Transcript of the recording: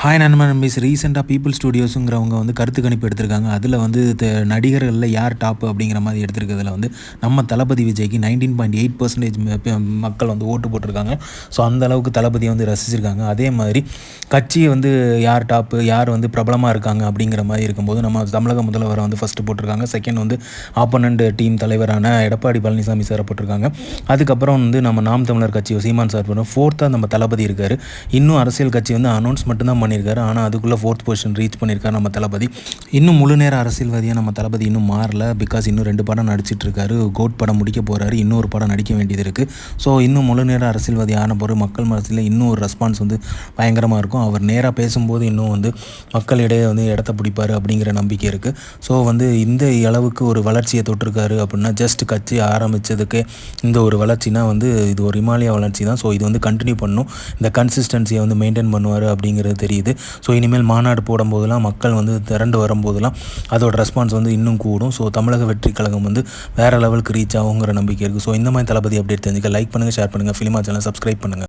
Hi நண்பீஸ் ரீசெண்டாக people ஸ்டுடியோஸுங்கிறவங்க வந்து கருத்து கணிப்பு எடுத்திருக்காங்க. அதில் வந்து நடிகர்களில் யார் டாப்பு அப்படிங்கிற மாதிரி எடுத்திருக்கிறதுல வந்து நம்ம தளபதி விஜய்க்கு 19.8% மக்கள் வந்து ஓட்டு போட்டிருக்காங்க. ஸோ அந்த அளவுக்கு தளபதியை வந்து ரசிச்சிருக்காங்க. அதே மாதிரி கட்சியை வந்து யார் டாப்பு, யார் வந்து பிரபலமாக இருக்காங்க அப்படிங்கிற மாதிரி இருக்கும்போது நம்ம தமிழக முதல்வரை வந்து ஃபஸ்ட்டு போட்டிருக்காங்க. செகண்ட் வந்து ஆப்போனண்ட் டீம் தலைவரான எடப்பாடி பழனிசாமி சாரை போட்டிருக்காங்க. அதுக்கப்புறம் வந்து நம்ம நாம் தமிழர் கட்சி சீமான் சார் போடுறோம். ஃபோர்த்தாக நம்ம தளபதி இருக்கார். இன்னும் அரசியல் கட்சி வந்து அனௌன்ஸ் மட்டும்தான் பண்ணியிருக்காரு. ஆனால் அதுக்குள்ளே 4th பொசிஷன் ரீச் பண்ணியிருக்காரு நம்ம தளபதி. இன்னும் முழு நேர அரசியல்வாதியாக நம்ம தளபதி இன்னும் மாறல. பிகாஸ் இன்னும் 2 படம் நடிச்சிட்டு இருக்காரு. கோட் படம் முடிக்க போகிறாரு. இன்னொரு படம் நடிக்க வேண்டியது இருக்குது. ஸோ இன்னும் முழு நேர அரசியல்வாதி ஆன பிறகு மக்கள் மனசில் இன்னும் ஒரு ரெஸ்பான்ஸ் வந்து பயங்கரமாக இருக்கும். அவர் நேராக பேசும்போது இன்னும் வந்து மக்களிடையே வந்து இடத்த பிடிப்பார் அப்படிங்கிற நம்பிக்கை இருக்குது. ஸோ வந்து இந்த அளவுக்கு ஒரு வளர்ச்சியை தொட்டிருக்காரு அப்படின்னா ஜஸ்ட் கட்சி ஆரம்பித்ததுக்கு இந்த ஒரு வளர்ச்சினா வந்து இது ஒரு இமாலய வளர்ச்சி தான். ஸோ இது வந்து கண்டினியூ பண்ணணும். இந்த கன்சிஸ்டன்சியை வந்து மெயின்டைன் பண்ணுவார் அப்படிங்கிறது தெரியுது. ஸோ இனிமேல் மாநாடு போடும்போதெல்லாம் மக்கள் வந்து திரண்டு வரும்போதெல்லாம் அதோட ரெஸ்பான்ஸ் வந்து இன்னும் கூடும். ஸோ தமிழக வெற்றி கழகம் வந்து வேறு லெவலுக்கு ரீச் ஆகுங்கிற நம்பிக்கை இருக்குது. ஸோ இந்த மாதிரி தளபதி அப்டேட் தெரிஞ்சுக்க லைக் பண்ணுங்கள், ஷேர் பண்ணுங்கள், ஃபிலிமா சேனல் சப்ஸ்கிரைப் பண்ணுங்கள்.